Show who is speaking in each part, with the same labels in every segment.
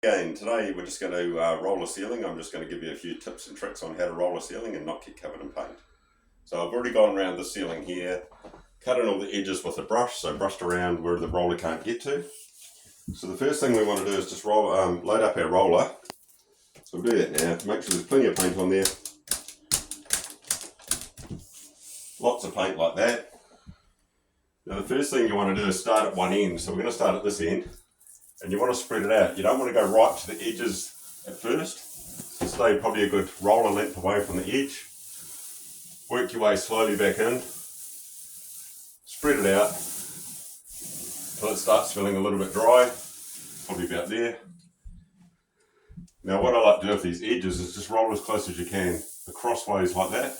Speaker 1: Again, today we're just going to roll a ceiling. I'm just going to give you a few tips and tricks on how to roll a ceiling and not get covered in paint. So I've already gone around the ceiling here, cutting all the edges with a brush, so brushed around where the roller can't get to. So the first thing we want to do is just load up our roller. So we'll do that now. Make sure there's plenty of paint on there. Lots of paint like that. Now the first thing you want to do is start at one end. So we're going to start at this end. And you want to spread it out. You don't want to go right to the edges at first. So stay probably a good roller length away from the edge. Work your way slowly back in. Spread it out until it starts feeling a little bit dry. Probably about there. Now what I like to do with these edges is just roll as close as you can, the crossways like that.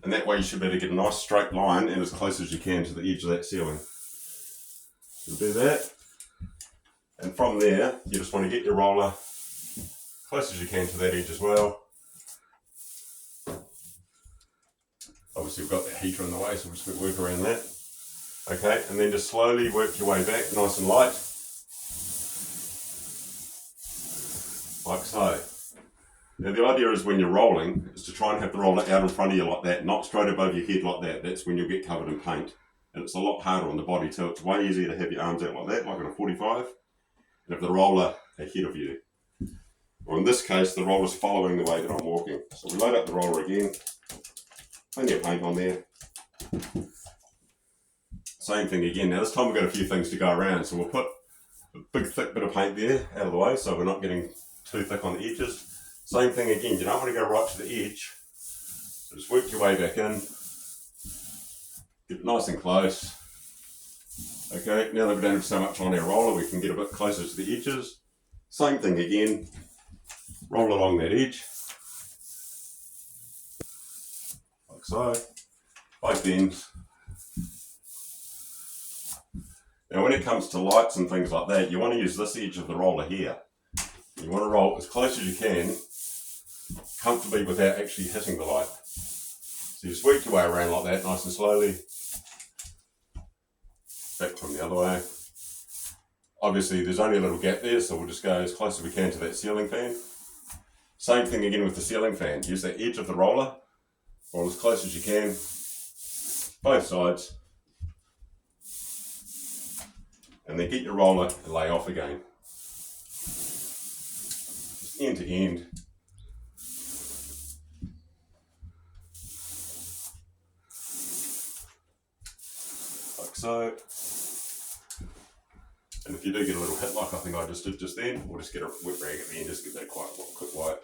Speaker 1: And that way you should be able to get a nice straight line and as close as you can to the edge of that ceiling. So do that. And from there, you just want to get your roller close as you can to that edge as well. Obviously we've got that heater in the way, so we'll just work around that. Okay, and then just slowly work your way back, nice and light. Like so. Now the idea is when you're rolling, is to try and have the roller out in front of you like that, not straight above your head like that. That's when you'll get covered in paint. And it's a lot harder on the body too. It's way easier to have your arms out like that, like on a 45. And have the roller ahead of you. Or in this case, the roller's following the way that I'm walking. So we load up the roller again. Plenty of paint on there. Same thing again. Now this time we've got a few things to go around. So we'll put a big thick bit of paint there out of the way so we're not getting too thick on the edges. Same thing again. You don't want to go right to the edge. So just work your way back in. Get nice and close. Okay, now that we don't have so much on our roller, we can get a bit closer to the edges. Same thing again, roll along that edge, like so, both ends. Now when it comes to lights and things like that, you want to use this edge of the roller here. You want to roll as close as you can, comfortably without actually hitting the light. So you just work your way around like that, nice and slowly. Back from the other way. Obviously there's only a little gap there, so we'll just go as close as we can to that ceiling fan. Same thing again with the ceiling fan. Use the edge of the roller, roll as close as you can, both sides. And then get your roller and lay off again. Just end to end. Like so. And if you do get a little hit like I think I just did just then, we'll just get a wet rag at the end, just get that quick wipe.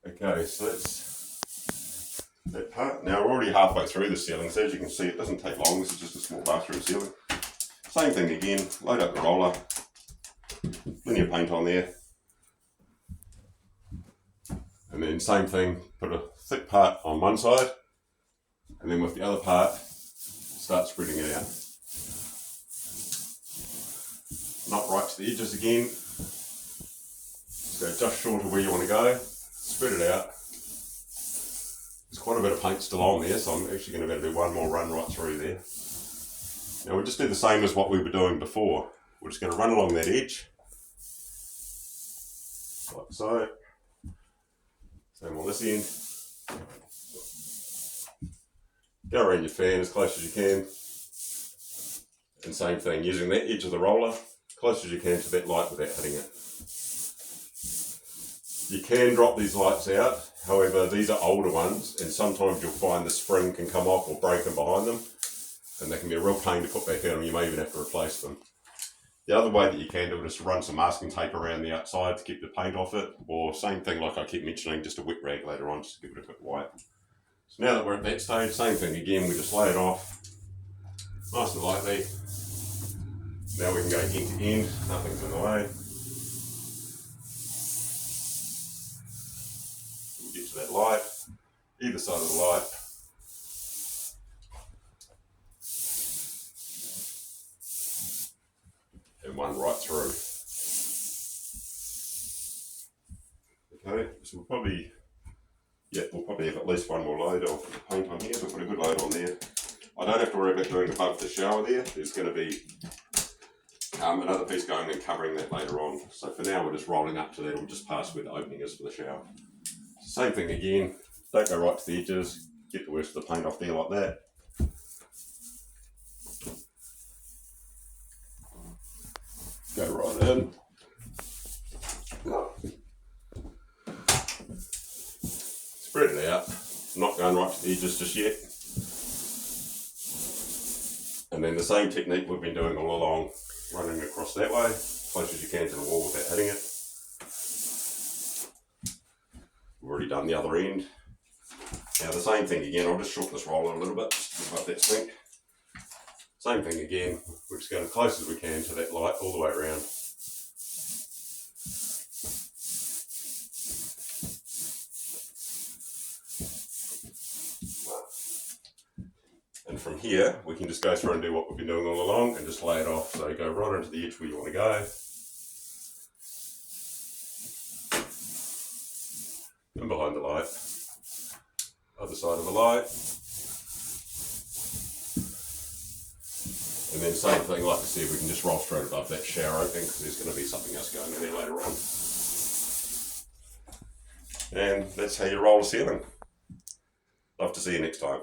Speaker 1: Okay, so that's that part. Now we're already halfway through the ceiling, so as you can see it doesn't take long, this is just a small bathroom ceiling. Same thing again, load up the roller, plenty of paint on there. And then same thing, put a thick part on one side, and then with the other part, start spreading it out. Not right to the edges again. So just short of where you want to go. Spread it out. There's quite a bit of paint still on there, so I'm actually going to do one more run right through there. Now we'll just do the same as what we were doing before. We're just going to run along that edge. Like so. Same on this end. Go around your fan as close as you can. And same thing, using that edge of the roller, close as you can to that light without hitting it. You can drop these lights out, however these are older ones and sometimes you'll find the spring can come off or break in behind them and they can be a real pain to put back in and you may even have to replace them. The other way that you can do it is to run some masking tape around the outside to keep the paint off it, or same thing like I keep mentioning, just a wet rag later on just to give it a quick wipe. So now that we're at that stage, same thing again, we just lay it off nice and lightly. Now we can go end to end, nothing's in the way. We'll get to that light, either side of the light. And one right through. Okay, so we'll probably have at least one more load of paint on here, so we've got a good load on there. I don't have to worry about doing above the shower there. There's going to be another piece going and covering that later on. So for now we're just rolling up to that, we'll just pass where the opening is for the shower. Same thing again, don't go right to the edges, get the worst of the paint off there like that. Go right in. Spread it out, not going right to the edges just yet. And then the same technique we've been doing all along, running across that way, close as you can to the wall without hitting it. We've already done the other end. Now the same thing again, I'll just shorten this roller a little bit, just above that sink. Same thing again, we're just going as close as we can to that light all the way around. And from here, we can just go through and do what we've been doing all along and just lay it off. So go right into the edge where you want to go. And behind the light. Other side of the light. And then same thing, like I said, we can just roll straight above that shower opening because there's going to be something else going in there later on. And that's how you roll a ceiling. Love to see you next time.